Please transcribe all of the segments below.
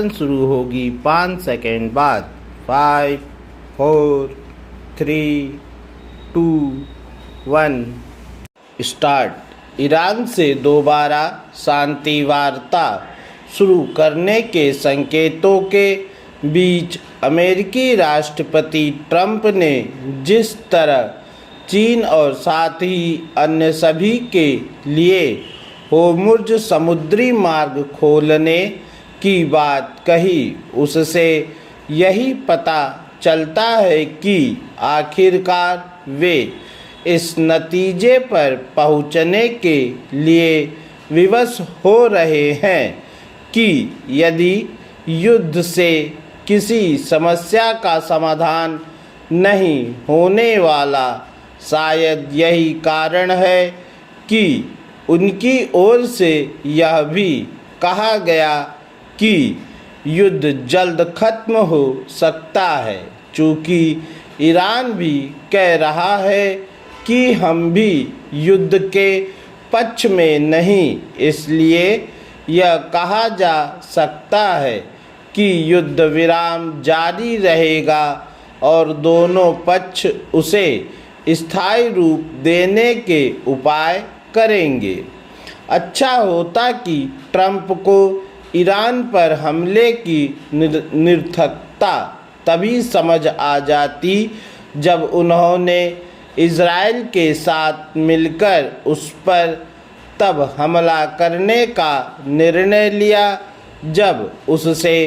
शुरू होगी 5 सेकेंड बाद। 5, 4, 3, 2, 1 स्टार्ट। ईरान से दोबारा शांति वार्ता शुरू करने के संकेतों के बीच अमेरिकी राष्ट्रपति ट्रंप ने जिस तरह चीन और साथ ही अन्य सभी के लिए होर्मुज़ समुद्री मार्ग खोलने की बात कही, उससे यही पता चलता है कि आखिरकार वे इस नतीजे पर पहुंचने के लिए विवश हो रहे हैं कि यदि युद्ध से किसी समस्या का समाधान नहीं होने वाला, शायद यही कारण है कि उनकी ओर से यह भी कहा गया कि युद्ध जल्द खत्म हो सकता है, चूँकि ईरान भी कह रहा है कि हम भी युद्ध के पक्ष में नहीं। इसलिए यह कहा जा सकता है कि युद्ध विराम जारी रहेगा और दोनों पक्ष उसे स्थायी रूप देने के उपाय करेंगे। अच्छा होता कि ट्रंप को ईरान पर हमले की निरर्थकता तभी समझ आ जाती जब उन्होंने इज़राइल के साथ मिलकर उस पर तब हमला करने का निर्णय लिया जब उससे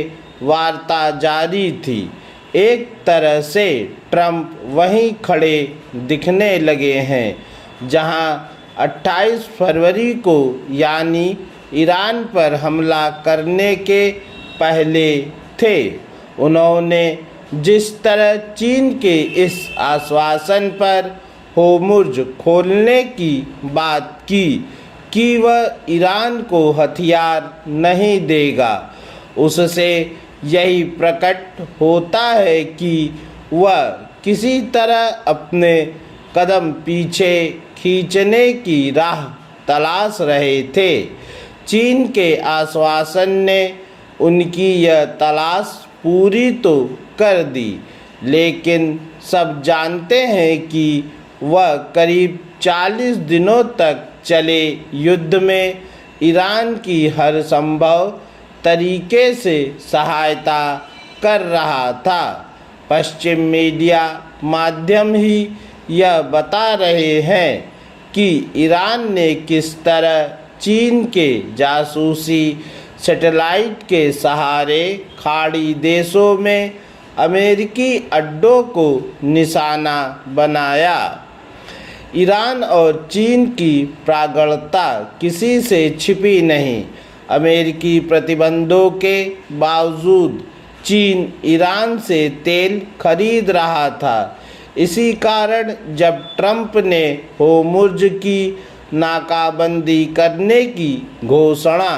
वार्ता जारी थी। एक तरह से ट्रंप वहीं खड़े दिखने लगे हैं जहां 28 फरवरी को, यानी ईरान पर हमला करने के पहले थे। उन्होंने जिस तरह चीन के इस आश्वासन पर होर्मुज़ खोलने की बात की कि वह ईरान को हथियार नहीं देगा, उससे यही प्रकट होता है कि वह किसी तरह अपने कदम पीछे खींचने की राह तलाश रहे थे। चीन के आश्वासन ने उनकी यह तलाश पूरी तो कर दी, लेकिन सब जानते हैं कि वह करीब 40 दिनों तक चले युद्ध में ईरान की हर संभव तरीके से सहायता कर रहा था। पश्चिम मीडिया माध्यम ही यह बता रहे हैं कि ईरान ने किस तरह चीन के जासूसी सैटेलाइट के सहारे खाड़ी देशों में अमेरिकी अड्डों को निशाना बनाया। ईरान और चीन की प्रागढ़ता किसी से छिपी नहीं। अमेरिकी प्रतिबंधों के बावजूद चीन ईरान से तेल खरीद रहा था। इसी कारण जब ट्रंप ने होर्मुज़ की नाकाबंदी करने की घोषणा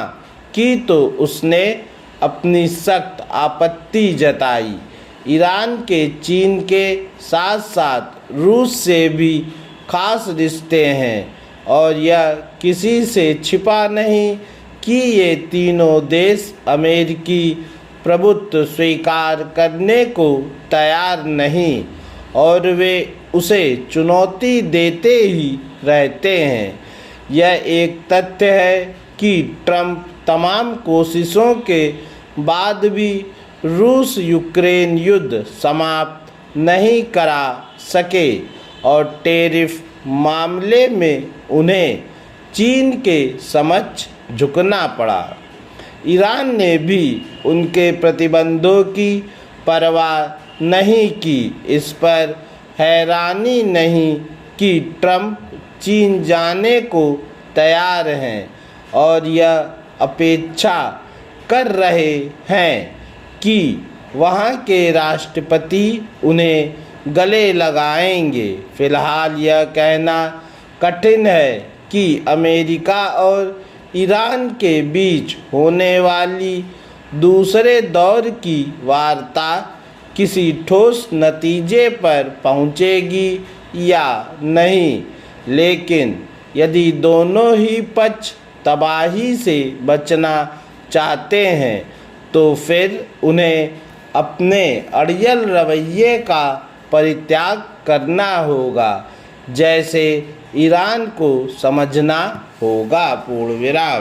की तो उसने अपनी सख्त आपत्ति जताई। ईरान के चीन के साथ साथ रूस से भी खास रिश्ते हैं और यह किसी से छिपा नहीं कि ये तीनों देश अमेरिकी प्रभुत्व स्वीकार करने को तैयार नहीं और वे उसे चुनौती देते ही रहते हैं। यह एक तथ्य है कि ट्रंप तमाम कोशिशों के बाद भी रूस यूक्रेन युद्ध समाप्त नहीं करा सके और टैरिफ मामले में उन्हें चीन के समक्ष झुकना पड़ा। ईरान ने भी उनके प्रतिबंधों की परवाह नहीं की। इस पर हैरानी नहीं कि ट्रंप चीन जाने को तैयार हैं और यह अपेक्षा कर रहे हैं कि वहाँ के राष्ट्रपति उन्हें गले लगाएंगे। फिलहाल यह कहना कठिन है कि अमेरिका और ईरान के बीच होने वाली दूसरे दौर की वार्ता किसी ठोस नतीजे पर पहुंचेगी या नहीं, लेकिन यदि दोनों ही पक्ष तबाही से बचना चाहते हैं तो फिर उन्हें अपने अड़ियल रवैये का परित्याग करना होगा, जैसे ईरान को समझना होगा। पूर्ण विराम।